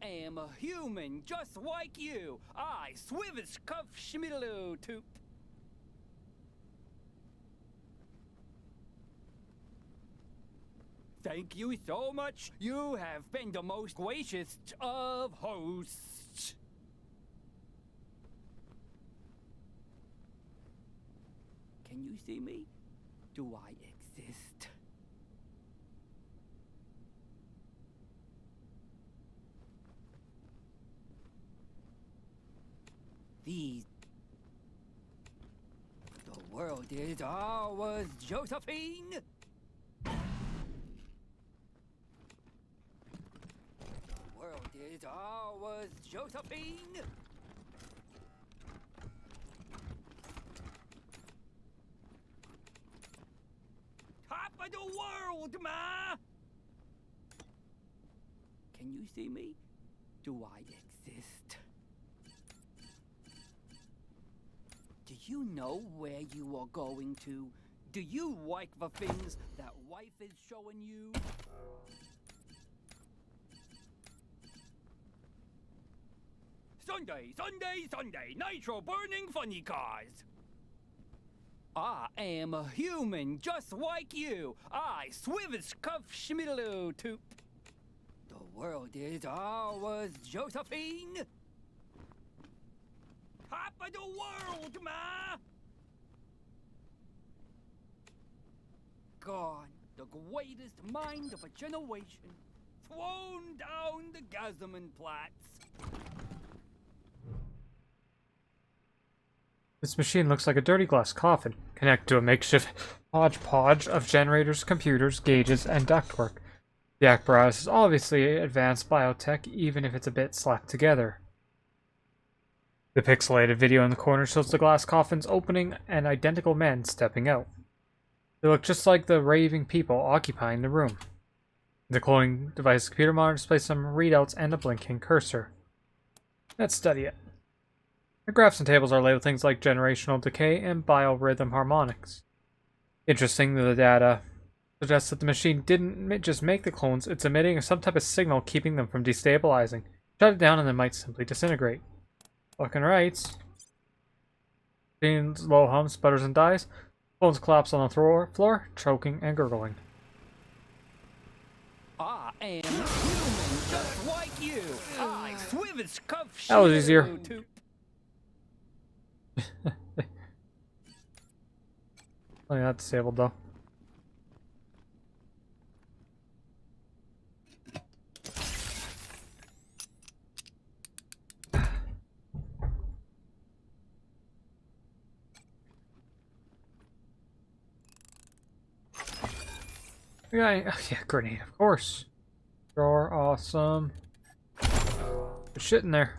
am a human just like you. I swivish cuff schmiddle toop. Thank you so much. You have been the most gracious of hosts. Can you see me? Do I exist? The world is ours, Josephine. The world is ours, Josephine. Top of the world, ma! Can you see me? Do I exist? Do you know where you are going to? Do you like the things that wife is showing you? Sunday, Sunday, Sunday, nitro burning funny cars. I am a human just like you. I swivish cuff schmiddle toop. The world is ours, Josephine. Top of the world, ma! Gone, the greatest mind of a generation, thrown down the Gazemanplatz. This machine looks like a dirty glass coffin, connected to a makeshift hodgepodge of generators, computers, gauges, and ductwork. The apparatus is obviously advanced biotech, even if it's a bit slapped together. The pixelated video in the corner shows the glass coffins opening and identical men stepping out. They look just like the raving people occupying the room. The cloning device's computer monitor displays some readouts and a blinking cursor. Let's study it. The graphs and tables are labeled things like generational decay and biorhythm harmonics. Interesting that the data suggests that the machine didn't just make the clones, it's emitting some type of signal keeping them from destabilizing. Shut it down and they might simply disintegrate. Fucking right. Machine's low hums, sputters, and dies. Clones collapse on the floor, choking and gurgling. I am human just like you. I swivish cuff. That was easier. Oh, yeah, that's disabled though. Okay, oh, yeah, grenade, of course. Drawer, awesome. Put shit in there.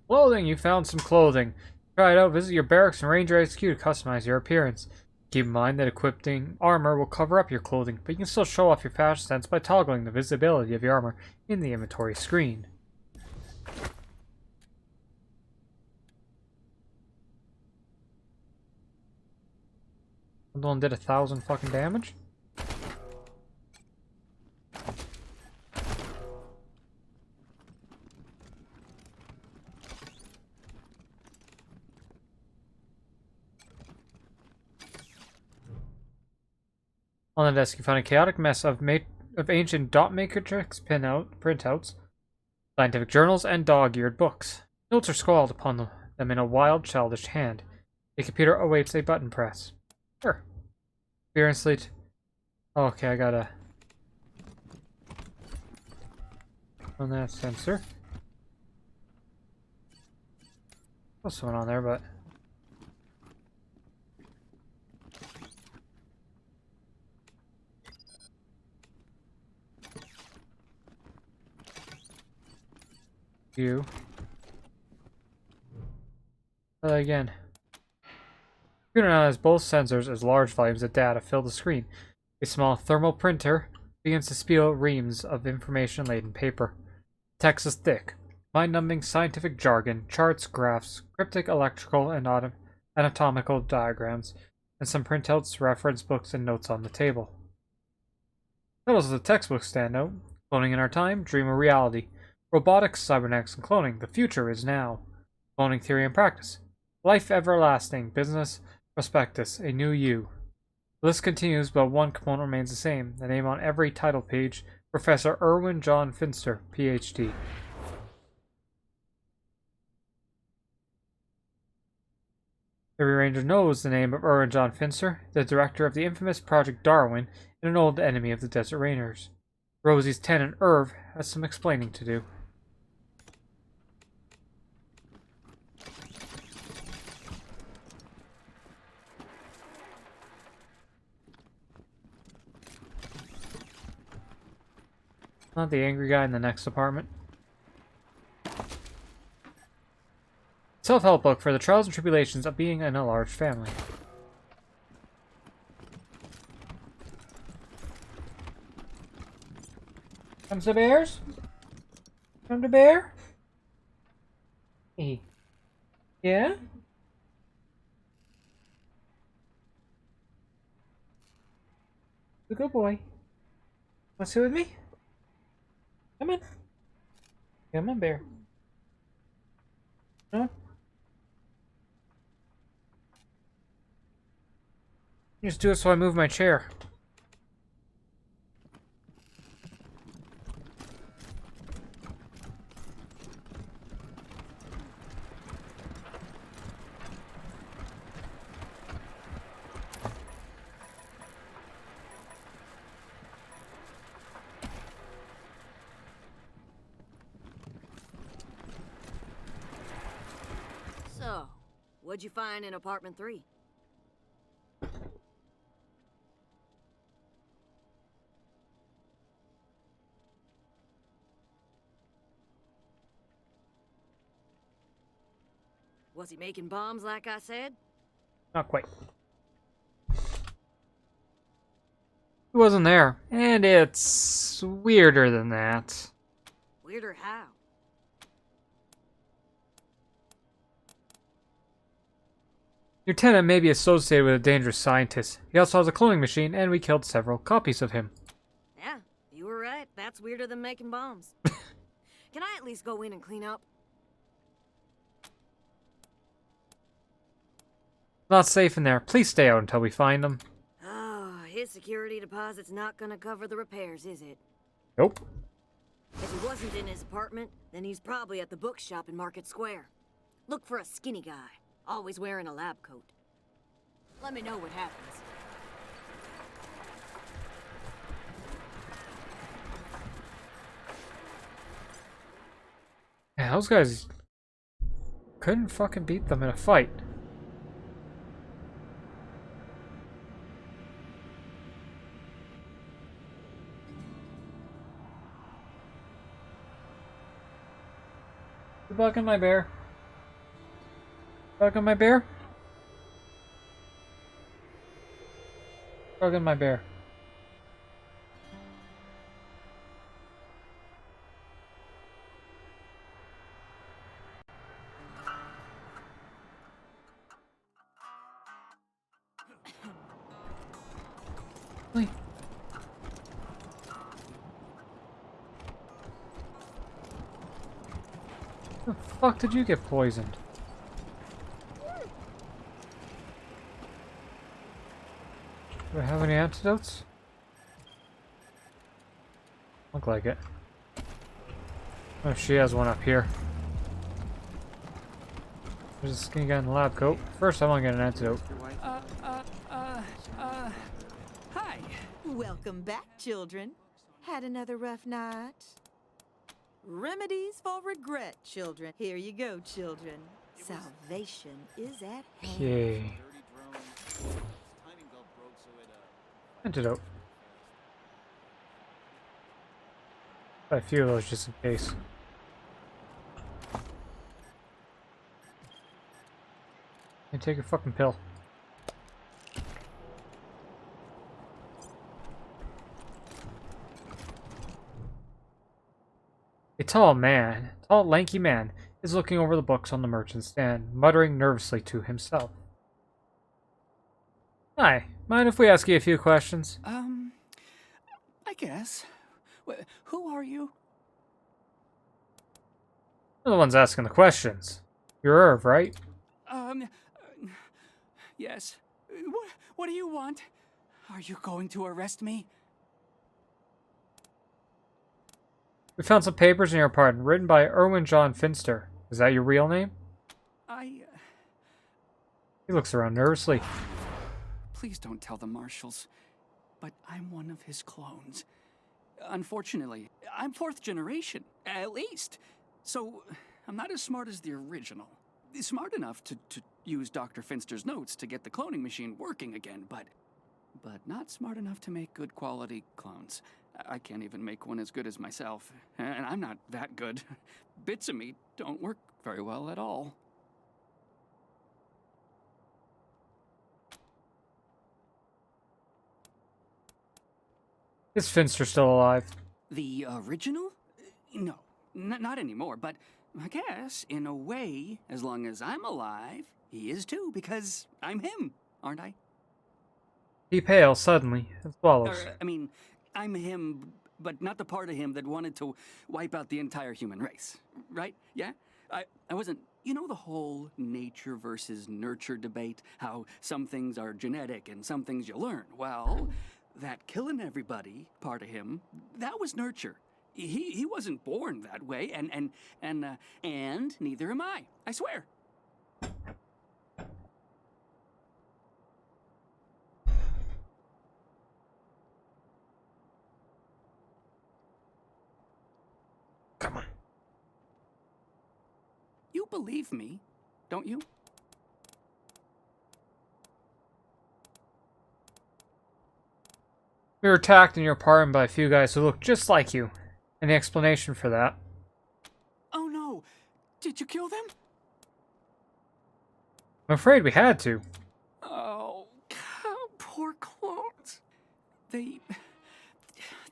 Clothing! You found some clothing. Try it out, visit your barracks and Ranger HQ to customize your appearance. Keep in mind that equipping armor will cover up your clothing, but you can still show off your fashion sense by toggling the visibility of your armor in the inventory screen. One did 1,000 fucking damage? On the desk, you find a chaotic mess of ancient dot matrix printouts, scientific journals, and dog-eared books. Notes are scrawled upon them in a wild, childish hand. The computer awaits a button press. Sure. Experiencely. Okay, I gotta on that sensor. What's going on there, but you. Again. The computer now has both sensors as large volumes of data fill the screen. A small thermal printer begins to spew reams of information-laden paper. Text is thick, mind-numbing scientific jargon, charts, graphs, cryptic electrical and anatomical diagrams. and some printouts, reference books, and notes on the table. Titles of the textbooks stand out. Cloning in Our Time, Dream or Reality. Robotics, Cybernetics, and Cloning. The Future is Now. Cloning Theory and Practice. Life Everlasting, Business, Prospectus, A New You. The list continues, but one component remains the same. The name on every title page, Professor Irwin John Finster, Ph.D. Every ranger knows the name of Irwin John Finster, the director of the infamous Project Darwin and an old enemy of the Desert Rangers. Rosie's tenant, Irv, has some explaining to do. Not the angry guy in the next apartment. Self-help book for the trials and tribulations of being in a large family. Come to bears? Come to bear? Hey. Yeah? Good boy. Want to sit with me? Come on. Come on, bear. No? Just do it so I move my chair. So, what'd you find in apartment 3? Was he making bombs like I said? Not quite. He wasn't there. And it's weirder than that. Weirder how? Your tenant may be associated with a dangerous scientist. He also has a cloning machine, and we killed several copies of him. Yeah, you were right. That's weirder than making bombs. Can I at least go in and clean up? Not safe in there. Please stay out until we find them. Oh, his security deposit's not gonna cover the repairs, is it? Nope. If he wasn't in his apartment, then he's probably at the bookshop in Market Square. Look for a skinny guy, always wearing a lab coat. Let me know what happens. Yeah, those guys couldn't fucking beat them in a fight. You bugging my bear? Bugging my bear? Bugging my bear. Wait. The fuck did you get poisoned? Do I have any antidotes? Look like it. Oh, she has one up here. There's a skinny guy in the lab coat. First, I want to get an antidote. Hi. Welcome back, children. Had another rough night? Remedies for regret, children. Here you go, children. Salvation is at hand. Okay. Antidote. Buy a few of those just in case. And take a fucking pill. A tall, lanky man is looking over the books on the merchant's stand, muttering nervously to himself. Hi. Mind if we ask you a few questions? I guess. Who are you? You're the ones asking the questions. You're Irv, right? Yes. What do you want? Are you going to arrest me? We found some papers in your apartment written by Erwin John Finster. Is that your real name? He looks around nervously. Please don't tell the marshals, but I'm one of his clones. Unfortunately, I'm 4th generation, at least. So, I'm not as smart as the original. Smart enough to use Dr. Finster's notes to get the cloning machine working again, but not smart enough to make good quality clones. I can't even make one as good as myself, and I'm not that good. Bits of me don't work very well at all. Is Finster still alive? The original? No, not anymore, but I guess, in a way, as long as I'm alive, he is too, because I'm him, aren't I? He pales suddenly and swallows. I'm him, but not the part of him that wanted to wipe out the entire human race, right? Yeah? I wasn't... You know the whole nature versus nurture debate? How some things are genetic and some things you learn? Well, that killing everybody part of him, that was nurture. He wasn't born that way, and neither am I swear. Come on. You believe me, don't you? We were attacked in your apartment by a few guys who look just like you. Any explanation for that? Oh no! Did you kill them? I'm afraid we had to. Oh, poor clones. They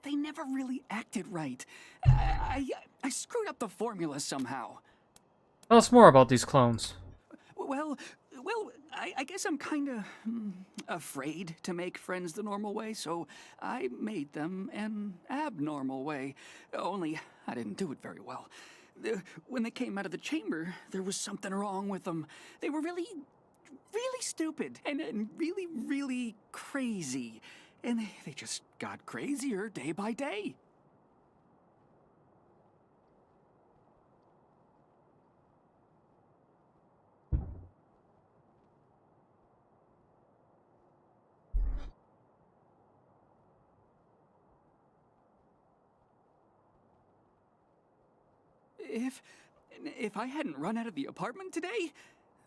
never really acted right. I screwed up the formula somehow. Tell us more about these clones. Well, I guess I'm kind of afraid to make friends the normal way, so I made them an abnormal way. Only I didn't do it very well. When they came out of the chamber, there was something wrong with them. They were really stupid and really crazy. And they just got crazier day by day. If I hadn't run out of the apartment today,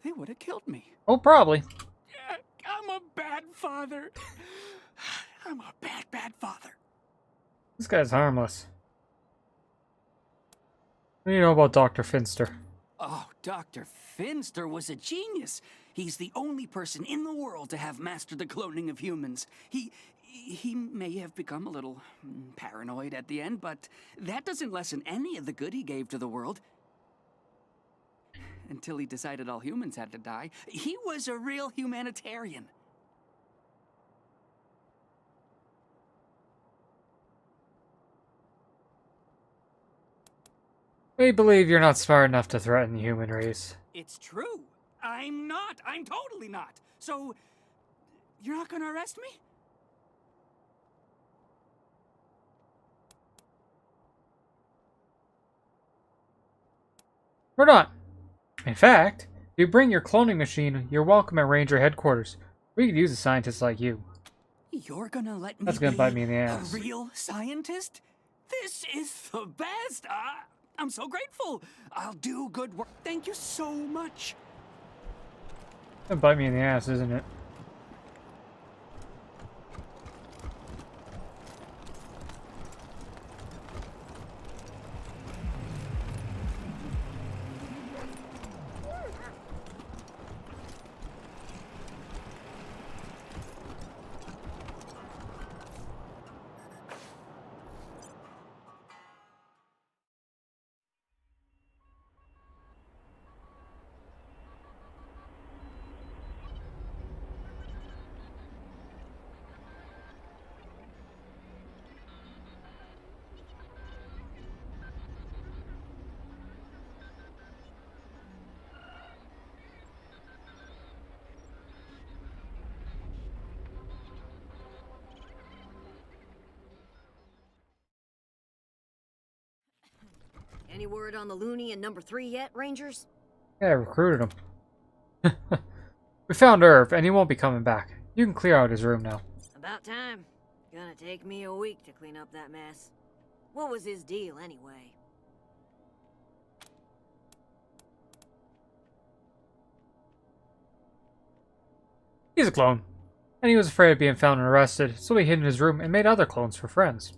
they would have killed me. Oh, probably. I'm a bad father. I'm a bad father. This guy's harmless. What do you know about Dr. Finster? Oh, Dr. Finster was a genius. He's the only person in the world to have mastered the cloning of humans. He may have become a little paranoid at the end, but that doesn't lessen any of the good he gave to the world. Until he decided all humans had to die. He was a real humanitarian. We believe you're not smart enough to threaten the human race. It's true. I'm not. I'm totally not. So, you're not gonna arrest me? We're not. In fact, if you bring your cloning machine, you're welcome at Ranger headquarters. We could use a scientist like you. You're gonna let me That's gonna be bite me in the ass. a real scientist? This is the best. I'm so grateful. I'll do good work. Thank you so much. It's gonna bite me in the ass, isn't it? Any word on the loony in number 3 yet, Rangers? Yeah, I recruited him. We found Irv, and he won't be coming back. You can clear out his room now. About time. Gonna take me a week to clean up that mess. What was his deal, anyway? He's a clone. And he was afraid of being found and arrested, so he hid in his room and made other clones for friends.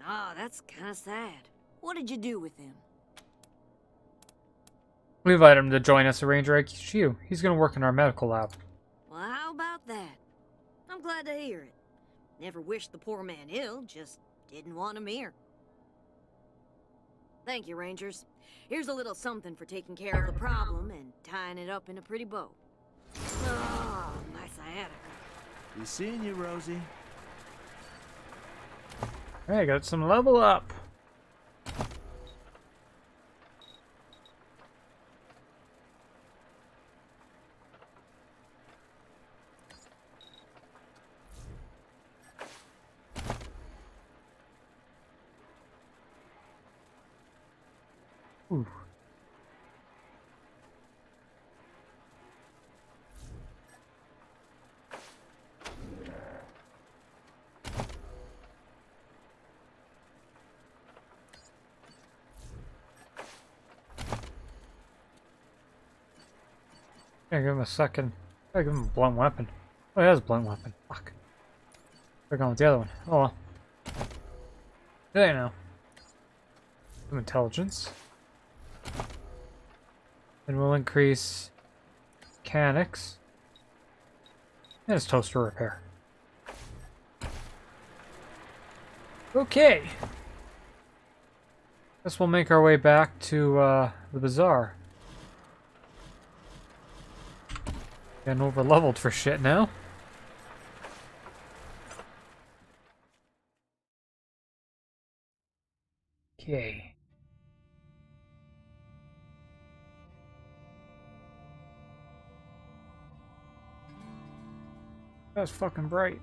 Ah, that's kinda sad. What did you do with him? We invited him to join us at Ranger HQ. He's going to work in our medical lab. Well, how about that? I'm glad to hear it. Never wished the poor man ill, just didn't want him here. Thank you, Rangers. Here's a little something for taking care of the problem and tying it up in a pretty bow. Oh, my sciatica. We seeing you, Rosie. Hey, got some level up. Ooh. Yeah, give him a second. Gotta give him a blunt weapon. Oh, he has a blunt weapon. Fuck. We're going with the other one. Oh well. There you know. Some intelligence. Then we'll increase mechanics. And his toaster repair. Okay. Guess we'll make our way back to the bazaar. Getting over leveled for shit now. Okay. That's fucking bright.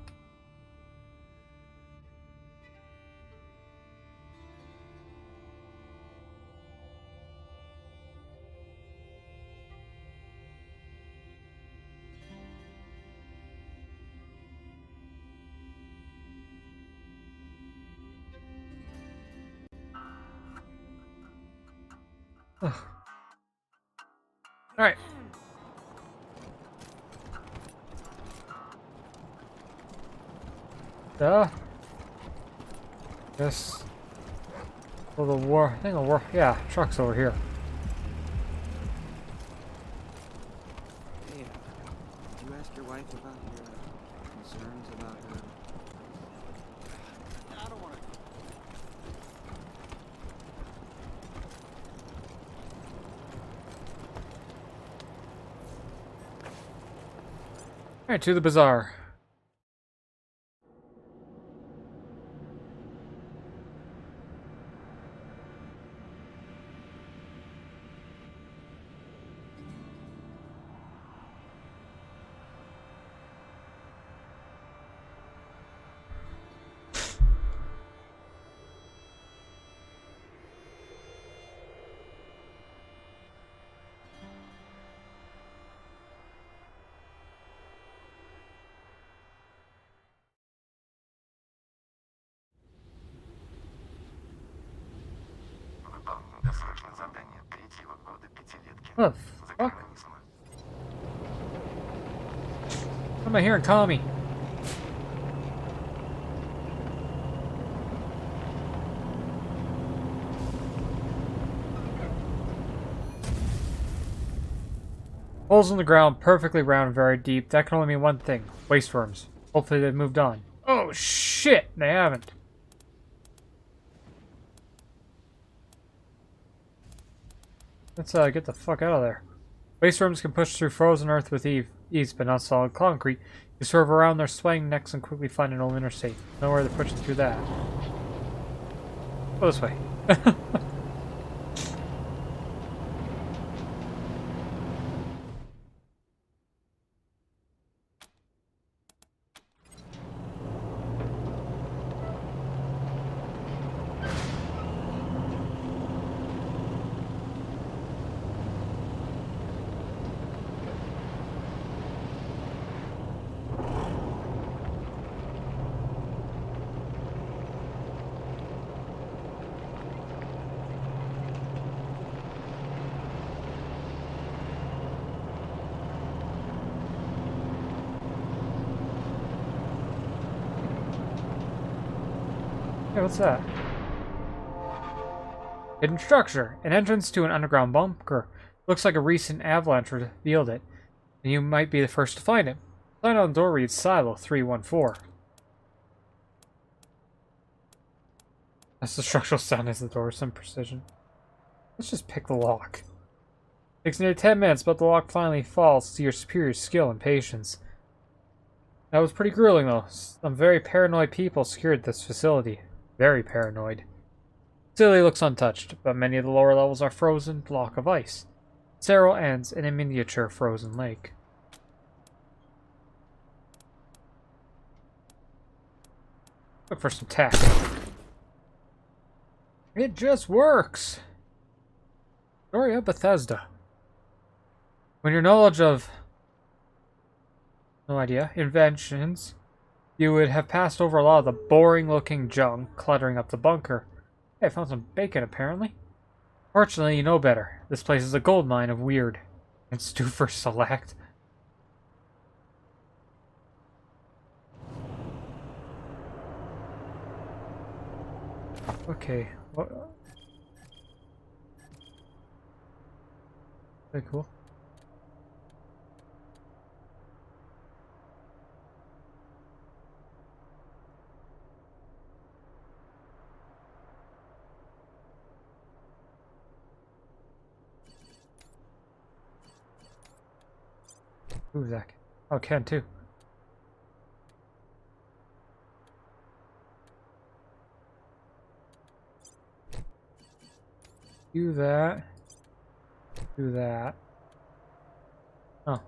Alright. Yes. Well, the war. I think the war. Yeah, truck's over here. Hey, did you ask your wife about your concerns about her? I don't want to. Alright, to the bazaar. What the fuck? What am I hearing? Call me. Holes in the ground, perfectly round, very deep. That can only mean one thing. Waste worms. Hopefully they've moved on. Oh shit! They haven't. Let's get the fuck out of there. Waste worms can push through frozen earth with ease, but not solid concrete. You swerve around their swaying necks and quickly find an old interstate. Know where they're pushing through that. Go this way. Hey, what's that? Hidden structure. An entrance to an underground bunker. Looks like a recent avalanche revealed it, and you might be the first to find it. The sign on the door reads Silo 314. That's the structural sound as the door with some precision. Let's just pick the lock. Takes nearly 10 minutes, but the lock finally falls to your superior skill and patience. That was pretty grueling, though. Some very paranoid people secured this facility. Very paranoid. The facility looks untouched, but many of the lower levels are frozen block of ice. Several ends in a miniature frozen lake. Look for some tech. It just works! Story of Bethesda. When your knowledge of inventions, you would have passed over a lot of the boring-looking junk cluttering up the bunker. Hey, I found some bacon, apparently. Fortunately, you know better. This place is a goldmine of weird. And stew for select. Okay. What? Very cool. Ooh, Zach. Oh, Ken too. Do that. Do that. Oh. I'm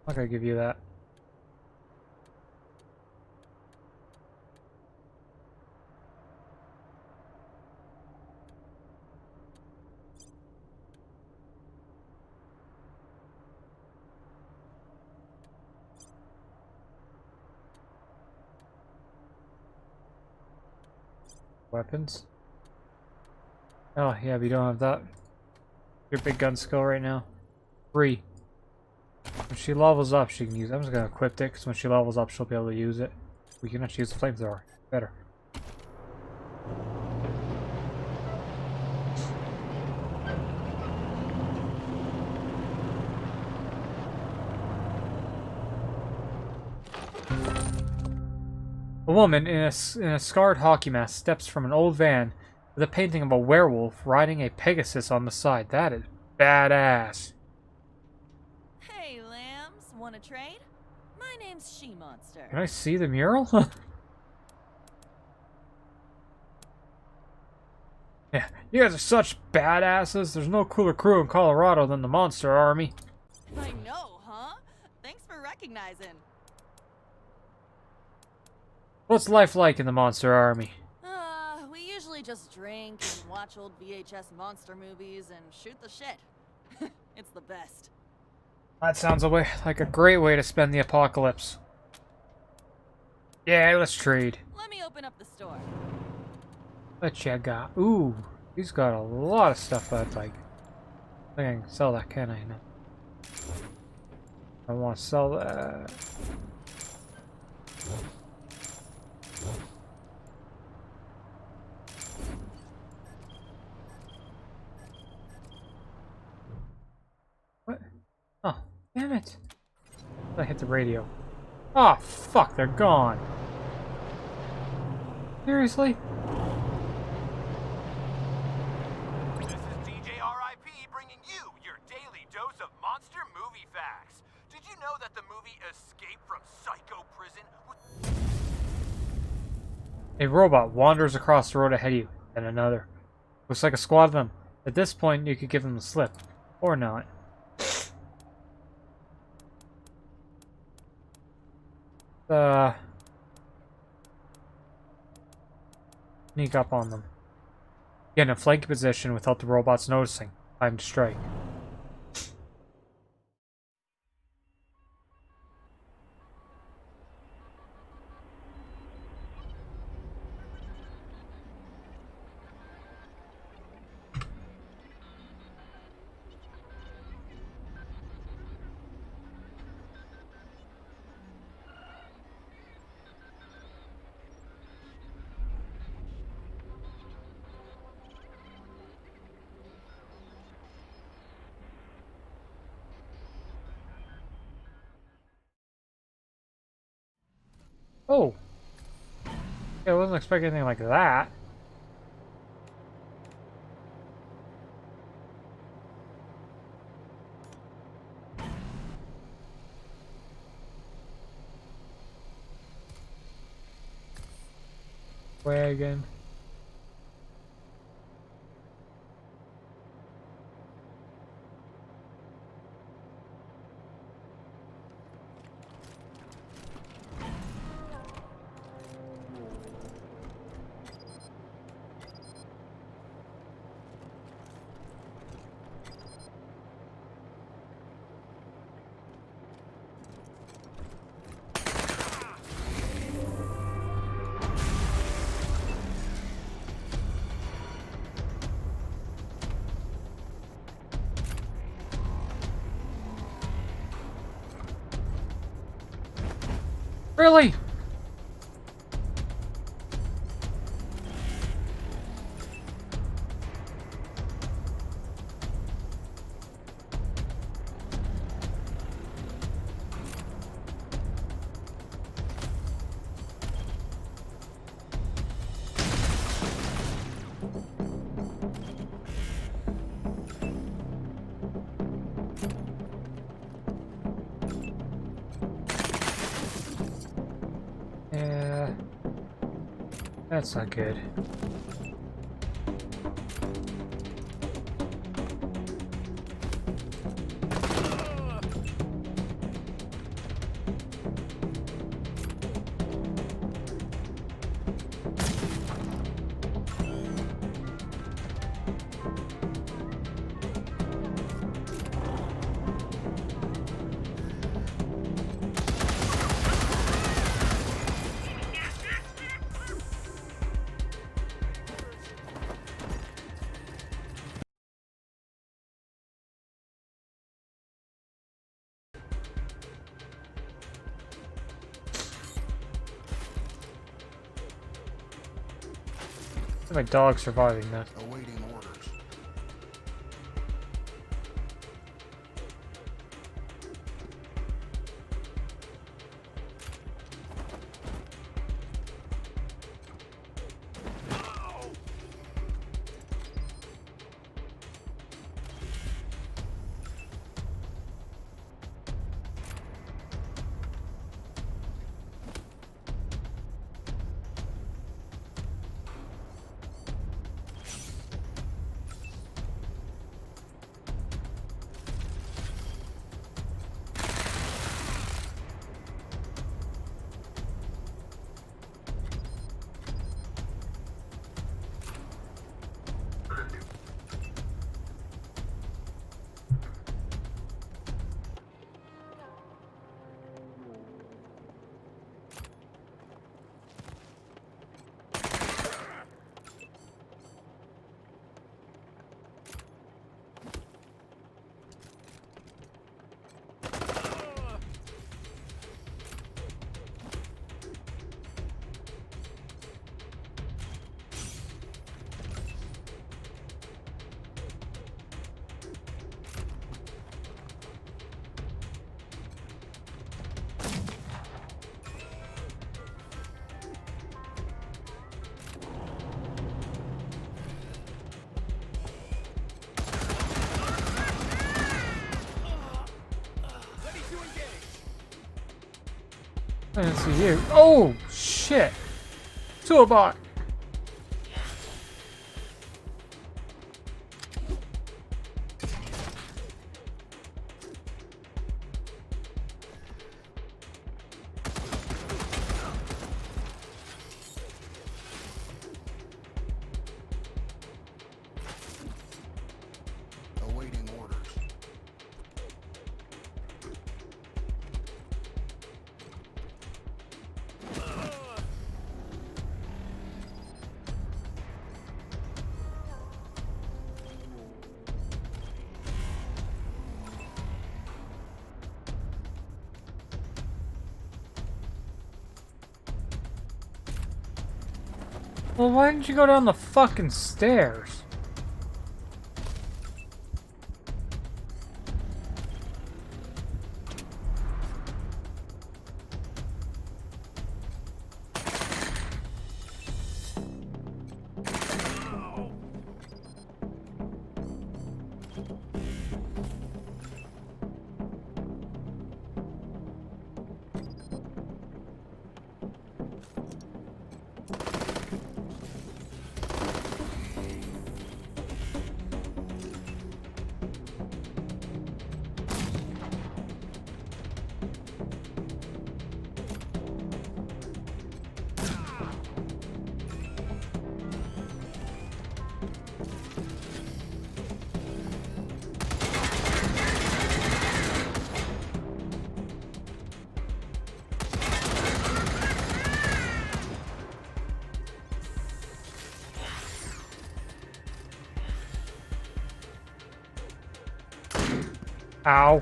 not gonna give you that. Weapons? Oh, yeah, but you don't have that. Your big gun skill right now. 3. When she levels up, she can use it. I'm just gonna equip it, because when she levels up, she'll be able to use it. We can actually use the flamethrower. Better. A woman in a scarred hockey mask steps from an old van with a painting of a werewolf riding a Pegasus on the side. That is badass. Hey, lambs, wanna trade? My name's She-Monster. Can I see the mural? Yeah, you guys are such badasses. There's no cooler crew in Colorado than the Monster Army. I know, huh? Thanks for recognizing. What's life like in the Monster Army? We usually just drink and watch old VHS monster movies and shoot the shit. It's the best. That sounds like a great way to spend the apocalypse. Yeah, let's trade. Let me open up the store. What you got? Ooh, he's got a lot of stuff I'd like. I think I can sell that, can I? No. I want to sell that. What? Oh, damn it. I hit the radio. Oh, fuck, they're gone. Seriously? This is DJRIP bringing you your daily dose of monster movie facts. Did you know that the movie Escape from Psycho Prison was... A robot wanders across the road ahead of you, and another. Looks like a squad of them. At this point, you could give them the slip. Or not. Sneak up on them. Get in a flanking position without the robots noticing. Time to strike. Oh. Yeah, I wasn't expecting anything like that. Wagon. Really? Yeah. That's not good. My dog's surviving that. Awaiting orders. I didn't see you. Oh, shit. Toolbot. Awaiting orders. Well, why didn't you go down the fucking stairs? Ow.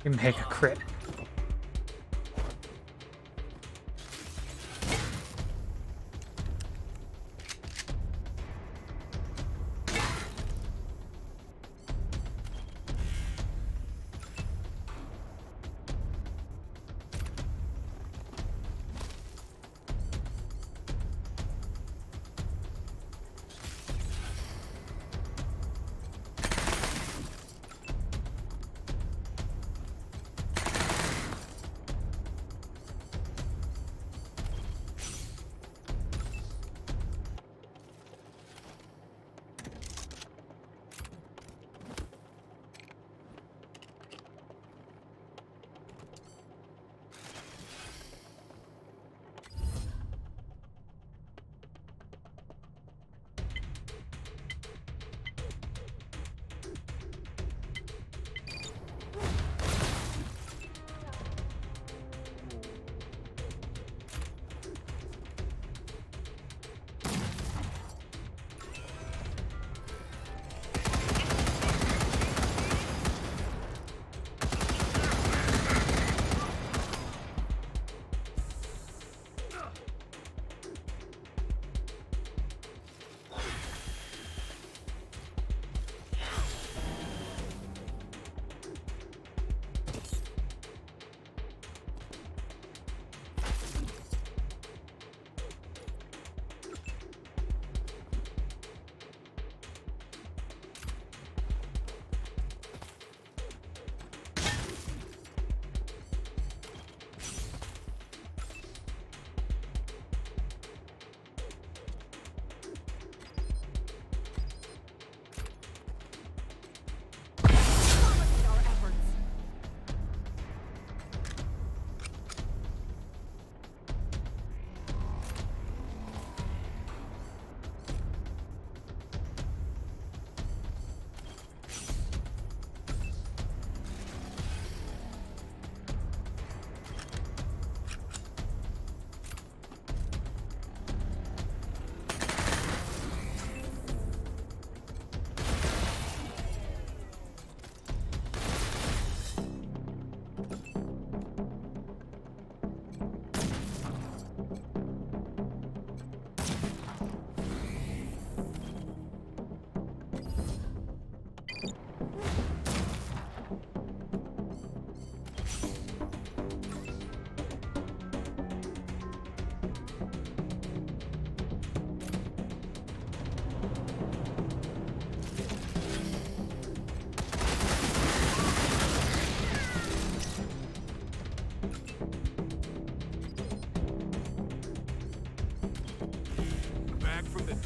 You make a crit.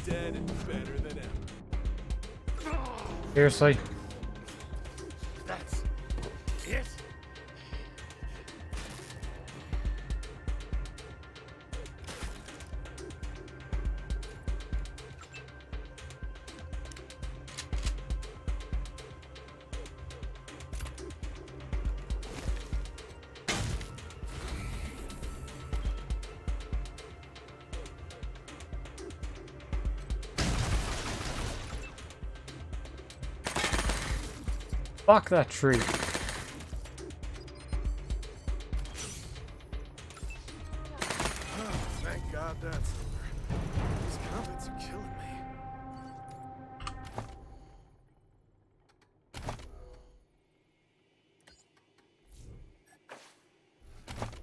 dead and better than ever. Seriously? That's it? Fuck that tree. Oh, thank God that's over. These comments are killing me.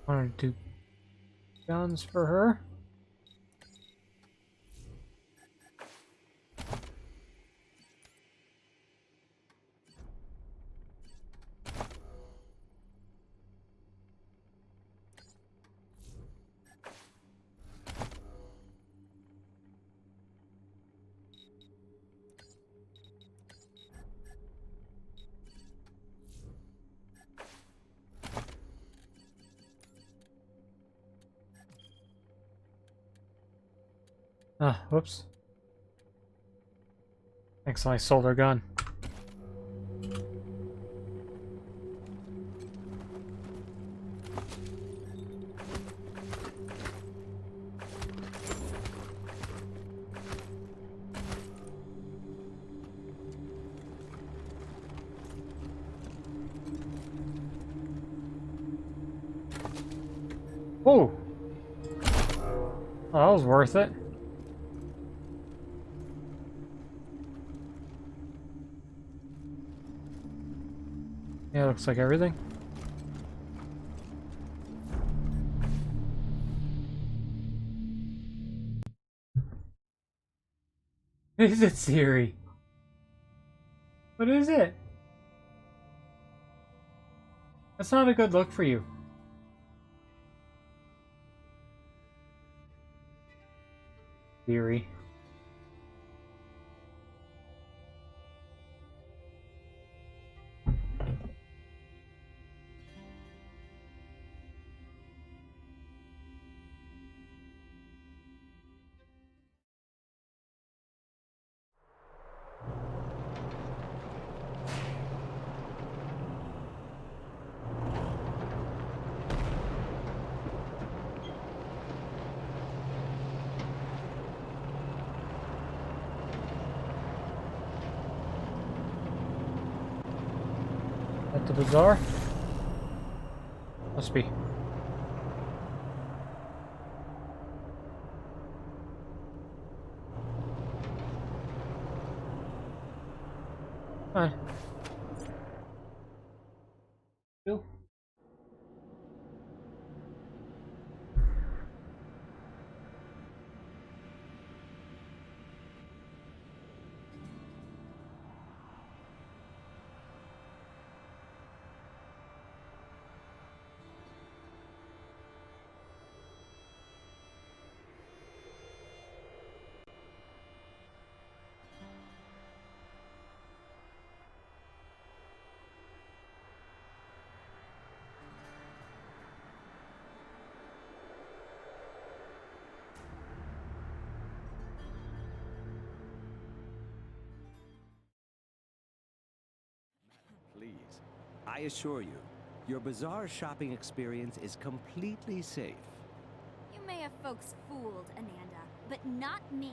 Want to do guns for her? Whoops. Thanks, I sold our gun. Oh! Oh, that was worth it. Yeah, looks like everything. Is it Siri? What is it? That's not a good look for you. Siri. At the bazaar? Must be. Fine. Cool. Please, I assure you, your bazaar shopping experience is completely safe. You may have folks fooled, Amanda, but not me.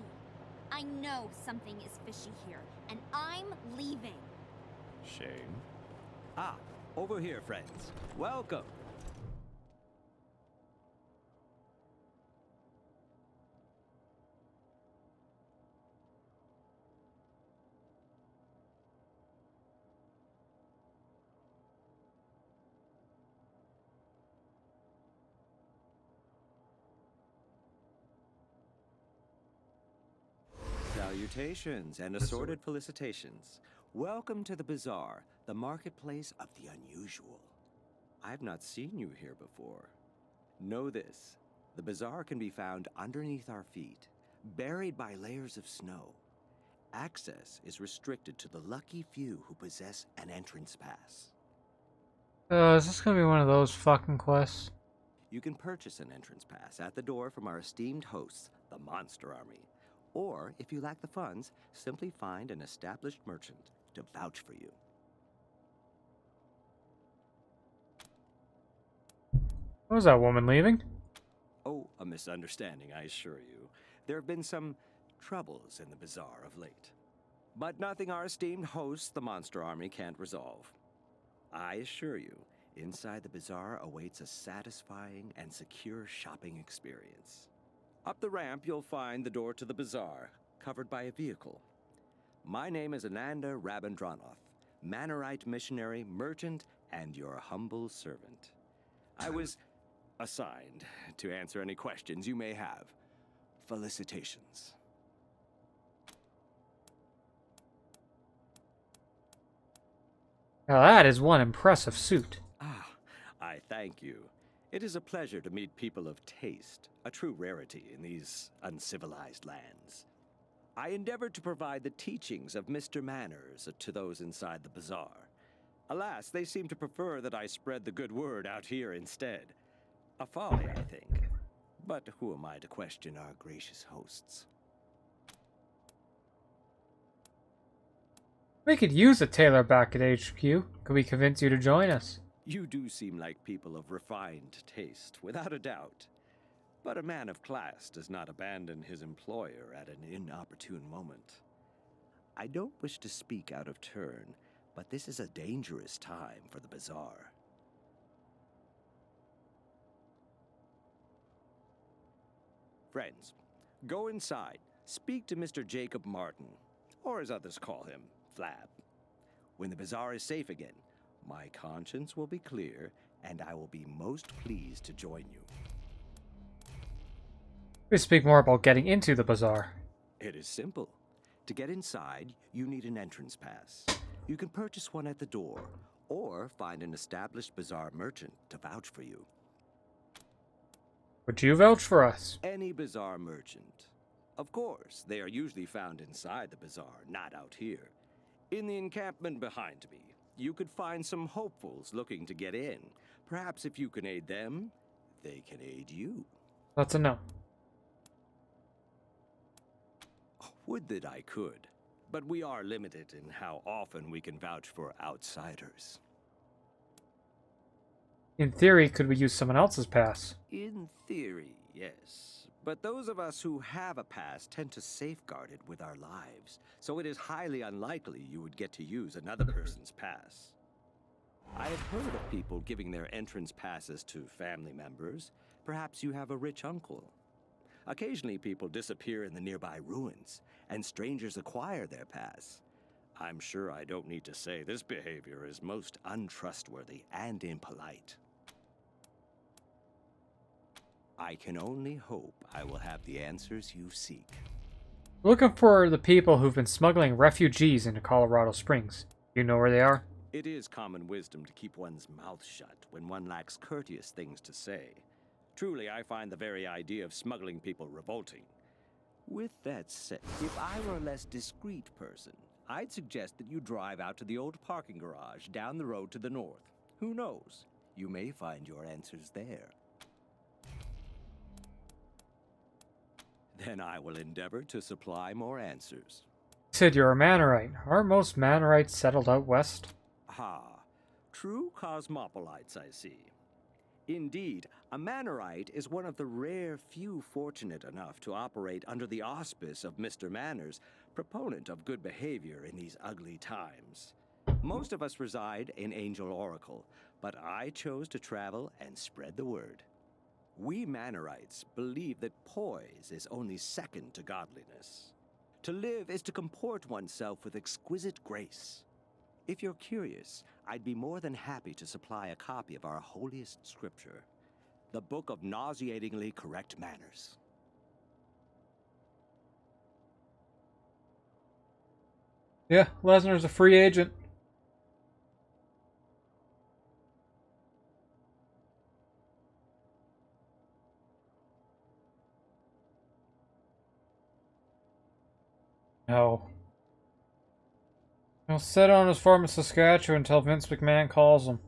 I know something is fishy here, and I'm leaving. Shame. Ah, over here, friends. Welcome. Salutations and assorted felicitations. Welcome to the bazaar, the marketplace of the unusual. I've not seen you here before. Know this, the bazaar can be found underneath our feet, buried by layers of snow. Access is restricted to the lucky few who possess an entrance pass. Is this gonna be one of those fucking quests? You can purchase an entrance pass at the door from our esteemed hosts, the Monster Army. Or, if you lack the funds, simply find an established merchant to vouch for you. Was that woman leaving? Oh, a misunderstanding, I assure you. There have been some troubles in the bazaar of late. But nothing our esteemed hosts, the Monster Army, can't resolve. I assure you, inside the bazaar awaits a satisfying and secure shopping experience. Up the ramp, you'll find the door to the bazaar, covered by a vehicle. My name is Ananda Rabindranath, Manorite missionary, merchant, and your humble servant. I was assigned to answer any questions you may have. Felicitations. Now that is one impressive suit. Ah, I thank you. It is a pleasure to meet people of taste, a true rarity in these uncivilized lands. I endeavored to provide the teachings of Mr. Manners to those inside the bazaar. Alas, they seem to prefer that I spread the good word out here instead. A folly, I think. But who am I to question our gracious hosts? We could use a tailor back at HQ. Could we convince you to join us? You do seem like people of refined taste, without a doubt. But a man of class does not abandon his employer at an inopportune moment. I don't wish to speak out of turn, but this is a dangerous time for the bazaar. Friends, go inside, speak to Mr. Jacob Martin, or as others call him, Flab. When the bazaar is safe again, my conscience will be clear, and I will be most pleased to join you. We speak more about getting into the bazaar. It is simple. To get inside, you need an entrance pass. You can purchase one at the door, or find an established bazaar merchant to vouch for you. Would you vouch for us? Any bazaar merchant. Of course, they are usually found inside the bazaar, not out here. In the encampment behind me, you could find some hopefuls looking to get in. Perhaps if you can aid them, they can aid you. That's a no. Would that I could, but we are limited in how often we can vouch for outsiders. In theory, could we use someone else's pass? In theory, yes. But those of us who have a pass tend to safeguard it with our lives, so it is highly unlikely you would get to use another person's pass. I have heard of people giving their entrance passes to family members. Perhaps you have a rich uncle. Occasionally people disappear in the nearby ruins, and strangers acquire their pass. I'm sure I don't need to say this behavior is most untrustworthy and impolite. I can only hope I will have the answers you seek. We're looking for the people who've been smuggling refugees into Colorado Springs. You know where they are? It is common wisdom to keep one's mouth shut when one lacks courteous things to say. Truly, I find the very idea of smuggling people revolting. With that said, if I were a less discreet person, I'd suggest that you drive out to the old parking garage down the road to the north. Who knows? You may find your answers there. Then I will endeavor to supply more answers. You said you're a Mannerite. Aren't most Mannerites settled out west? Ha! True cosmopolites, I see. Indeed, a Mannerite is one of the rare few fortunate enough to operate under the auspice of Mr. Manners, proponent of good behavior in these ugly times. Most of us reside in Angel Oracle, but I chose to travel and spread the word. We Mannerites believe that poise is only second to godliness. To live is to comport oneself with exquisite grace. If you're curious, I'd be more than happy to supply a copy of our holiest scripture, the Book of Nauseatingly Correct Manners. Yeah, Lesnar's a free agent. No. He'll sit on his farm in Saskatchewan until Vince McMahon calls him.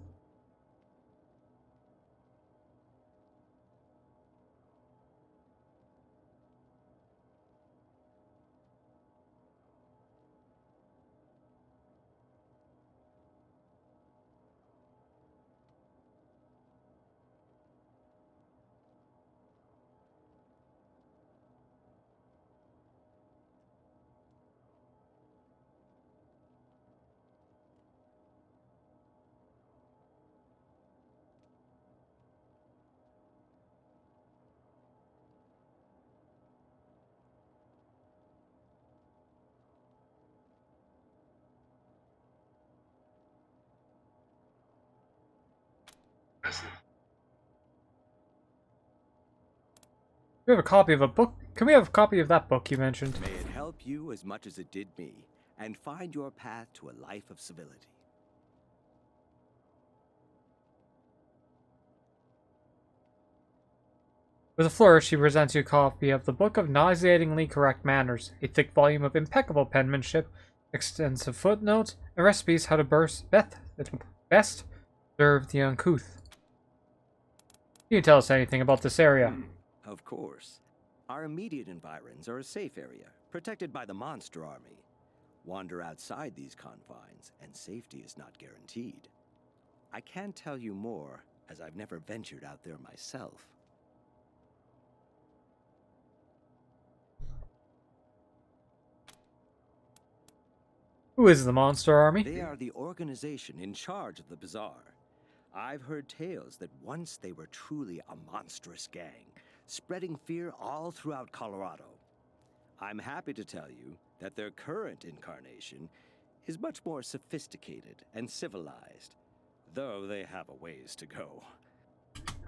We have a copy of a book. Can we have a copy of that book you mentioned? May it help you as much as it did me, and find your path to a life of civility. With a flourish, he presents you a copy of the Book of Nauseatingly Correct Manners, a thick volume of impeccable penmanship, extensive footnotes, and recipes how to best serve the uncouth. Can you tell us anything about this area? Of course. Our immediate environs are a safe area, protected by the monster army. Wander outside these confines, and safety is not guaranteed. I can't tell you more, as I've never ventured out there myself. Who is the Monster Army? They are the organization in charge of the bazaar. I've heard tales that once they were truly a monstrous gang, spreading fear all throughout Colorado. I'm happy to tell you that their current incarnation is much more sophisticated and civilized, though they have a ways to go.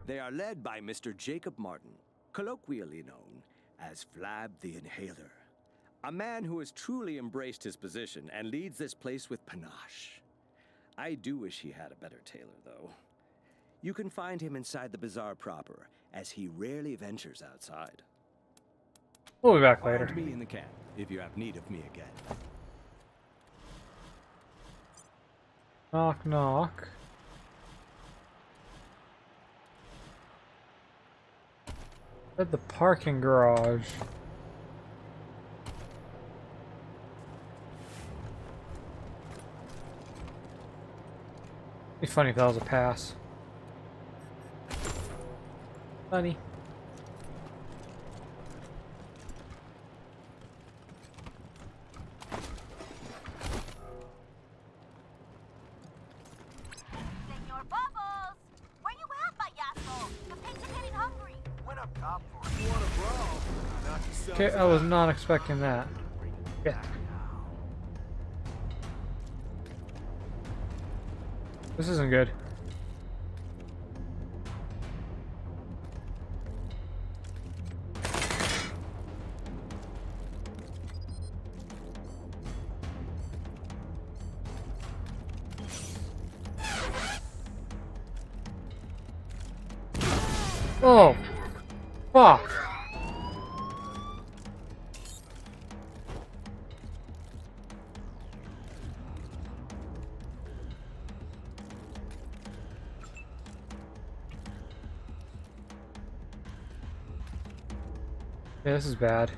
They are led by Mr. Jacob Martin, colloquially known as Flab the Inhaler. A man who has truly embraced his position and leads this place with panache. I do wish he had a better tailor, though. You can find him inside the bazaar proper, as he rarely ventures outside. We'll be back later. Find me in the camp, if you have need of me again. Knock, knock. At the parking garage. Be funny if that was a pass. Funny. Senor Bubbles! Where you at, payaso? The pigs are getting hungry. Went up top for it. You want a brawl? Knock yourselves Okay, I was out. not expecting that. Yeah. This isn't good. Oh, fuck. Yeah, this is bad.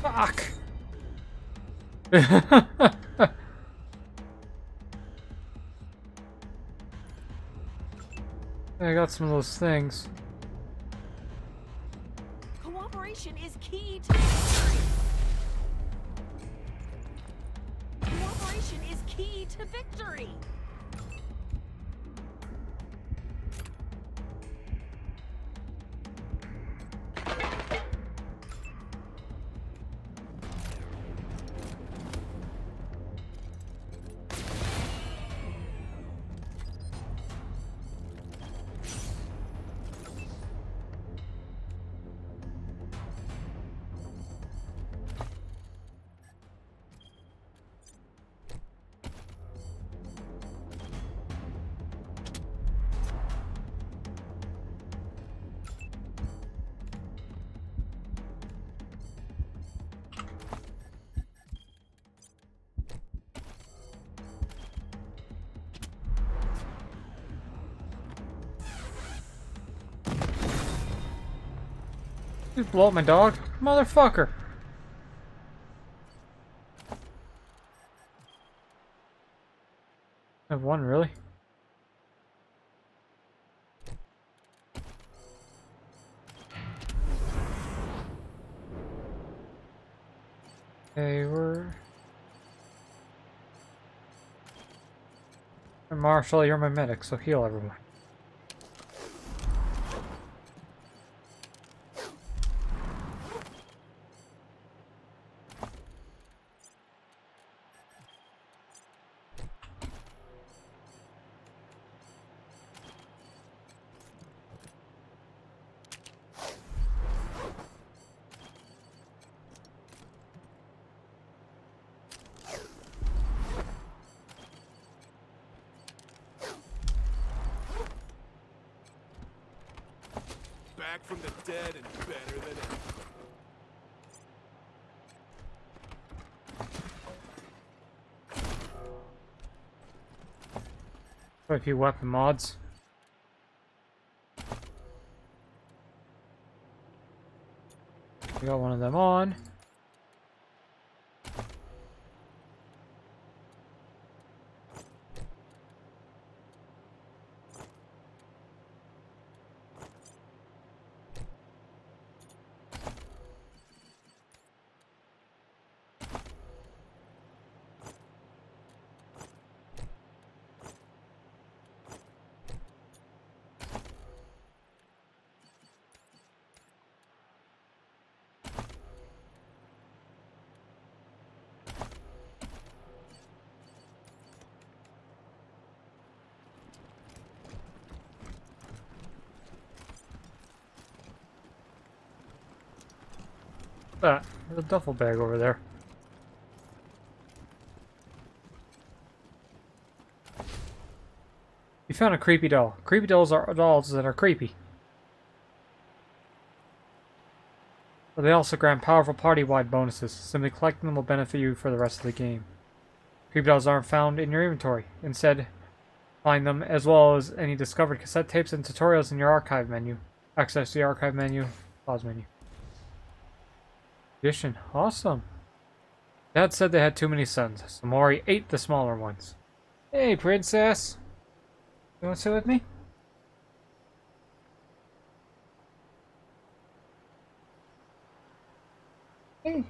Fuck! I got some of those things. Cooperation is key to victory. Cooperation is key to victory. You blow up my dog? Motherfucker! I have one, really? Okay, we're... Marshall, you're my medic, so heal everyone. Back from the dead and better than ever. Quite a few weapon mods. We got one of them on. There's a duffel bag over there. You found a creepy doll. Creepy dolls are dolls that are creepy. But they also grant powerful party-wide bonuses. Simply collecting them will benefit you for the rest of the game. Creepy dolls aren't found in your inventory. Instead, find them as well as any discovered cassette tapes and tutorials in your archive menu. Access the archive menu. Pause menu. Addition. Awesome. Dad said they had too many sons, so Mori ate the smaller ones. Hey, princess. You want to sit with me? Hey.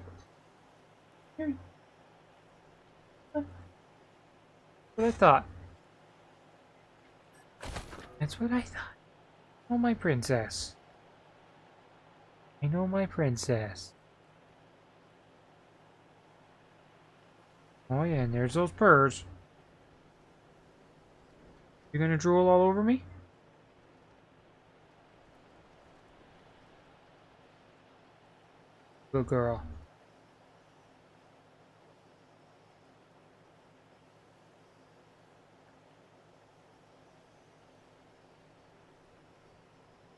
Here. That's what I thought. That's what I thought. Oh, my princess. I know my princess. Oh yeah, and there's those purrs. You gonna drool all over me? Good girl.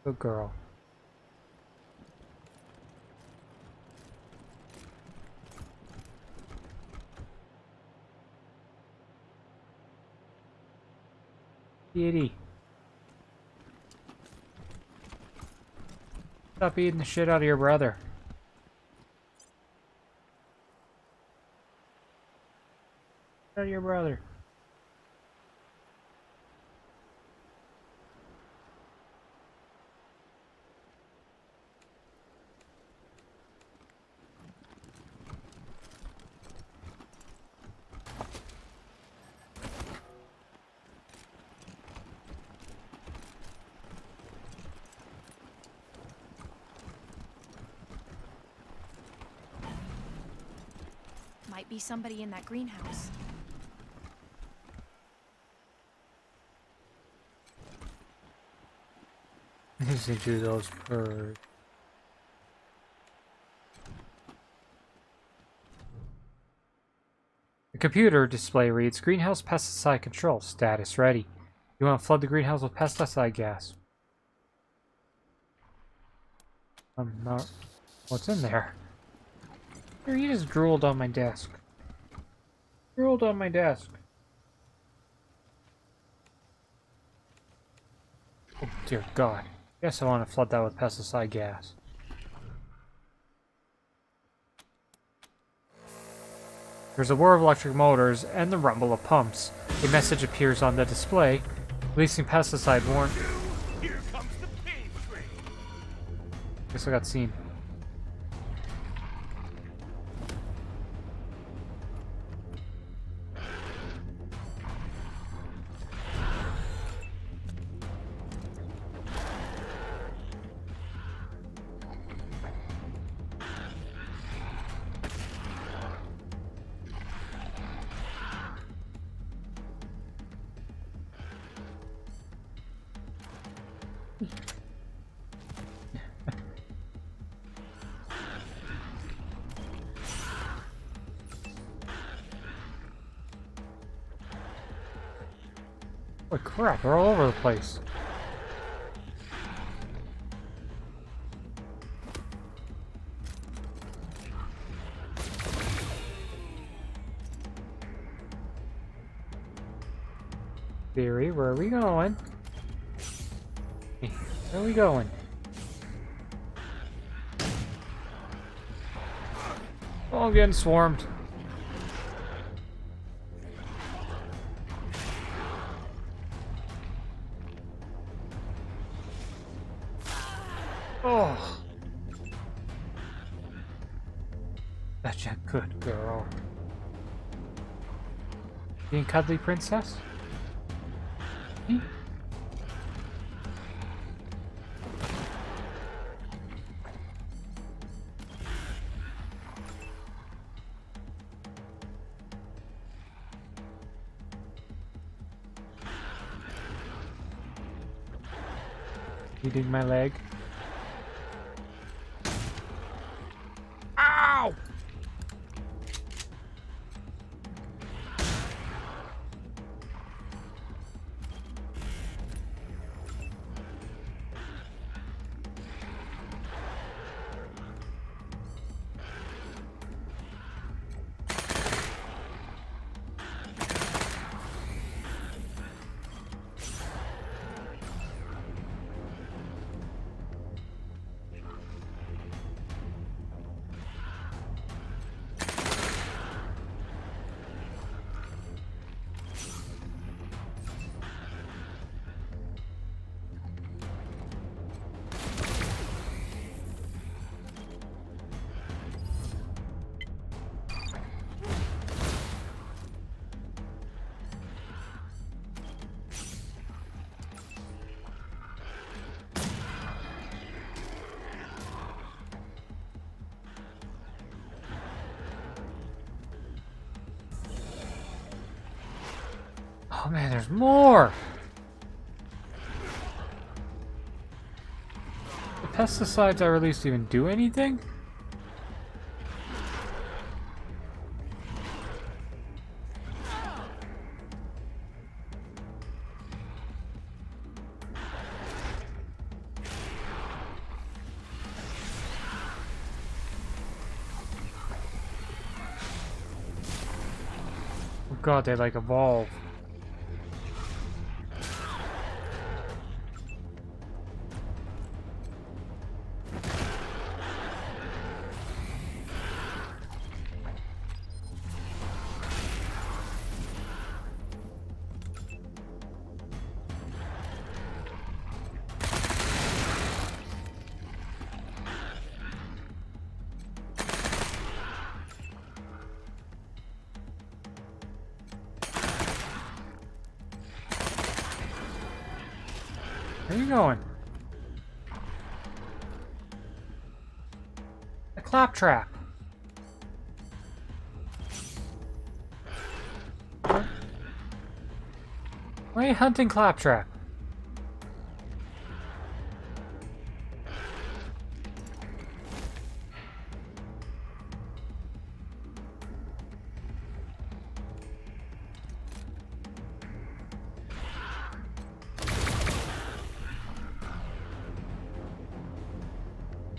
Good girl. Kitty. Stop eating the shit out of your brother. Out of your brother. Might be somebody in that greenhouse. Listen to those birds. The computer display reads greenhouse pesticide control status ready. You want to flood the greenhouse with pesticide gas. Not. What's in there? Here, he just drooled on my desk. Drooled on my desk. Oh dear God. Guess I want to flood that with pesticide gas. There's a whir of electric motors and the rumble of pumps. A message appears on the display, releasing pesticide warn. Here comes the pain train. Guess I got seen. Holy crap, they're all over the place. Theory, where are we going? Where are we going? Oh, I'm getting swarmed. Oh. That's a good girl. Being cuddly princess? Hmm? Eating my leg. Ow! Oh man, there's more! The pesticides I released even do anything? Oh god, they like evolve. Where are you going? A claptrap. Why are you hunting claptrap?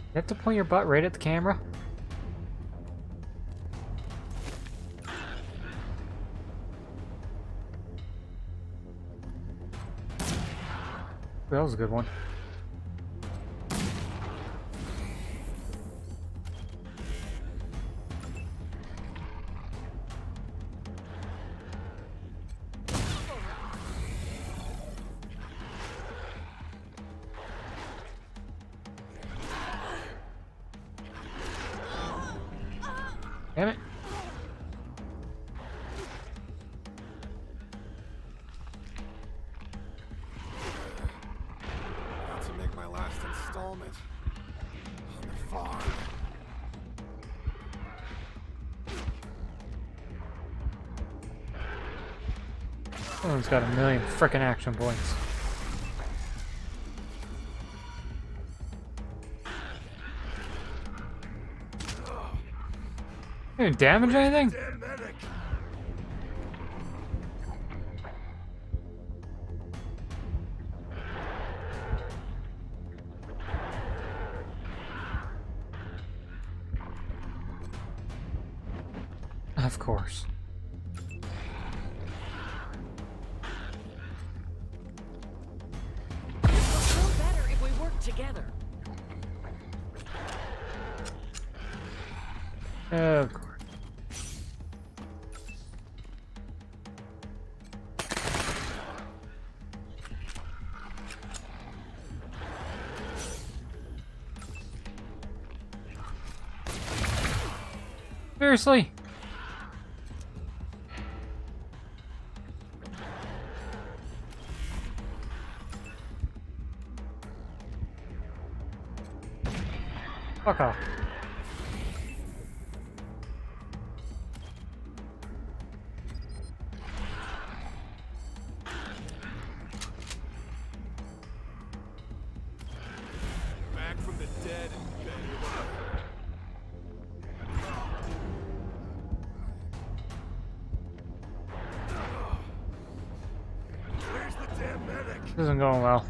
You have to point your butt right at the camera? That was a good one. Damn it. Got to make my last installment on the farm. Someone's got a million frickin' action points. You didn't damage anything? Damn medic. Of course. It's so better if we work together. Of course. Seriously? Fuck off. Back from the dead and better than ever. Where's the damn medic? This isn't going well.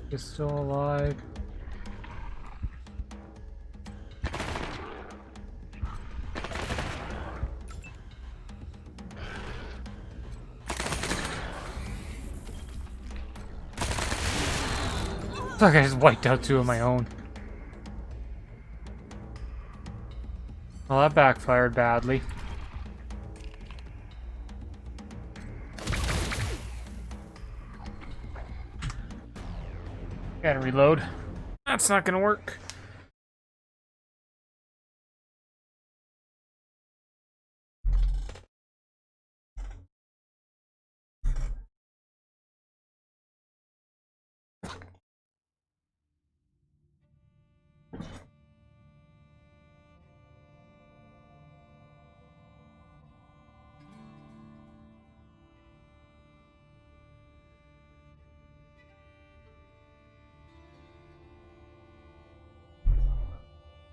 Is still alive. Fuck, I just wiped out 2 of my own. Well, that backfired badly. Gotta reload. That's not gonna work.